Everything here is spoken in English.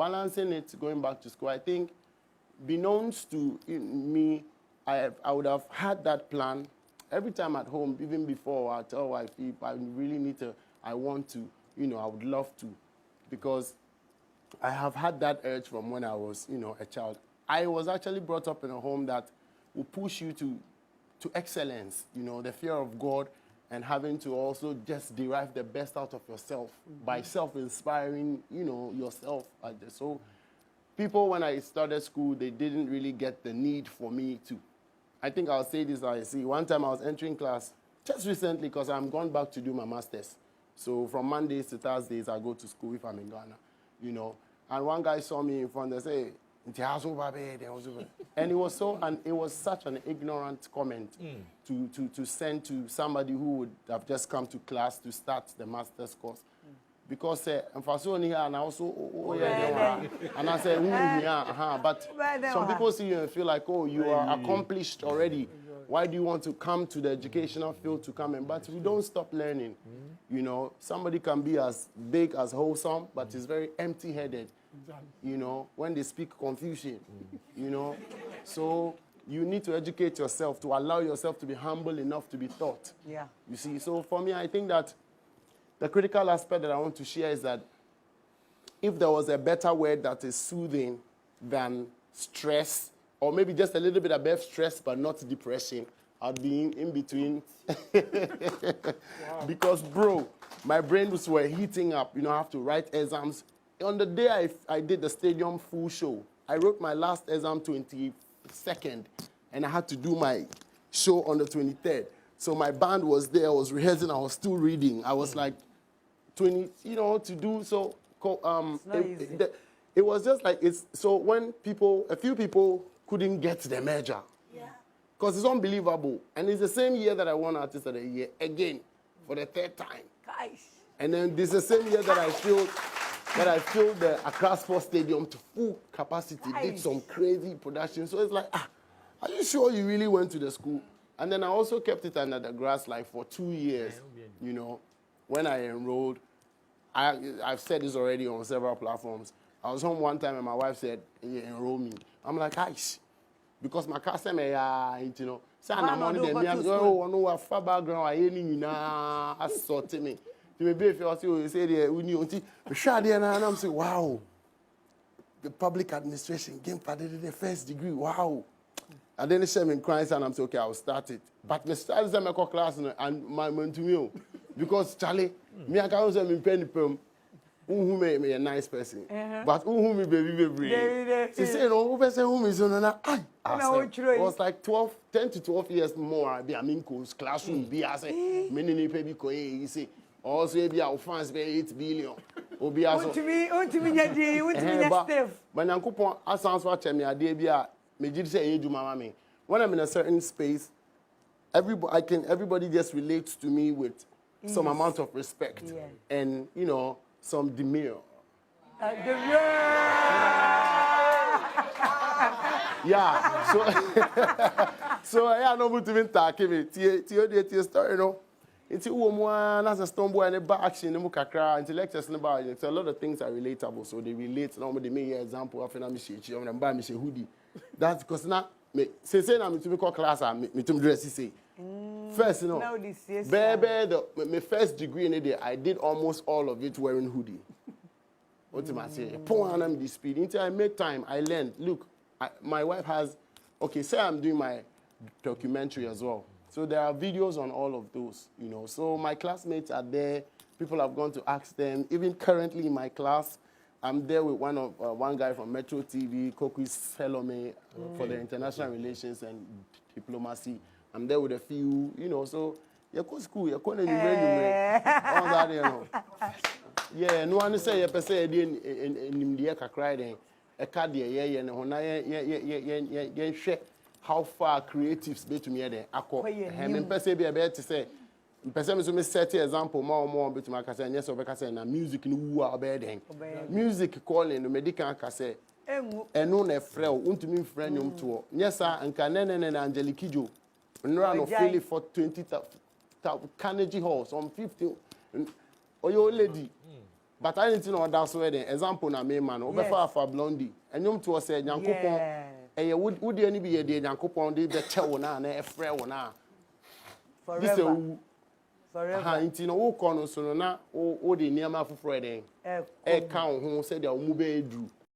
balancing it, going back to school, I think, beknownst to me, I would have had that plan. Every time at home, even before, I tell wife, if I really need to, I want to, I would love to. Because I have had that urge from when I was, a child. I was actually brought up in a home that will push you to excellence, the fear of God, and having to also just derive the best out of yourself by self-inspiring, yourself. So people, when I started school, they didn't really get the need for me to. I think I'll say this, I see. One time I was entering class, just recently, because I'm going back to do my master's. So from Mondays to Thursdays, I go to school if I'm in Ghana, And one guy saw me in front and said, and it was such an ignorant comment to send to somebody who would have just come to class to start the master's course. Because and I also and I said, but some people see you and feel like, oh, you are accomplished already. Why do you want to come to the educational field to come in? But we don't stop learning. Somebody can be as big as wholesome, but is very empty-headed. When they speak confusion, So you need to educate yourself, to allow yourself to be humble enough to be taught. Yeah. You see, so for me, I think that the critical aspect that I want to share is that if there was a better word that is soothing than stress, or maybe just a little bit above stress but not depression, I'd be in between. Because, bro, my brains were heating up. I have to write exams. On the day I did the stadium full show, I wrote my last exam 22nd, and I had to do my show on the 23rd. So my band was there, I was rehearsing, I was still reading. I was like 20, to do so. It was just like, so when a few people couldn't get the major. Yeah. Because it's unbelievable. And it's the same year that I won Artist of the Year, again, for the third time. Guys. And then this is the same year that I filled the Accra Sports Stadium to full capacity, did some crazy production. So it's like, are you sure you really went to the school? And then I also kept it under the grass like for 2 years, when I enrolled. I've said this already on several platforms. I was home one time and my wife said, yeah, enroll me. I'm like, aish. Because my customer, say I'm money, I far background, I ain't I sort me. Maybe if you say and I'm saying, wow, the public administration came for the first degree, wow. And then they said me in Christ and I'm saying, okay, I'll start it. But me started my class and my man to me, because Charlie, me I can't say me penny perm, who made me a nice person, but who me baby. She said, oh, who say who is on it was like 10 to 12 years more. I be in classroom, be as a many people, you see. Also, be our fans pay 8 billion. Obi aso. To me, Steve. But Nankupon, I sounds what me a day be a me did say you do mama me. When I'm in a certain space, everybody just relates to me with some amount of respect and some demure. So I know what to be talking. Tie story, It's one as a Stonebwoy and a back action, and Mukakra, intellectuals about it. A lot of things are relatable, so they relate. Normally, they make an example of an amishi, and buy me hoodie. That's because now, say, I'm to make class, I'm to dress. Say, first, baby, my first degree in it, I did almost all of it wearing hoodie. What am I saying? Point on the speed. Until I make time, I learned. Look, my wife has, say I'm doing my documentary as well. So there are videos on all of those, So my classmates are there. People have gone to ask them. Even currently in my class, I'm there with one guy from Metro TV, Kokwis Felome, for the international relations and diplomacy. I'm there with a few, So you go to school, you go to all that, Yeah, no one say you per se in the cry then. A card how far creatives be to me there. Ako, hem person be able to say, person me so me set example more be to my kase yes over kase na music no wu abeden. Music calling no medical kase. Eno na frɛ untumi frɛ nyom to. Yes sir, nka nene na Angelique Jo. Nra no feel for 20 Carnegie Hall, some 50. Oyo lady. But I didn't know that's where the example na me man. Obefa for Blondie. And you to say Nyankopon. Eh would any be a day Nyankopon dey the che wona na e frɛ wona. Forever. Forever. Ha inti no wo kono so no na wo de niam afoforo den. E ka ho say dia wo mu be edru.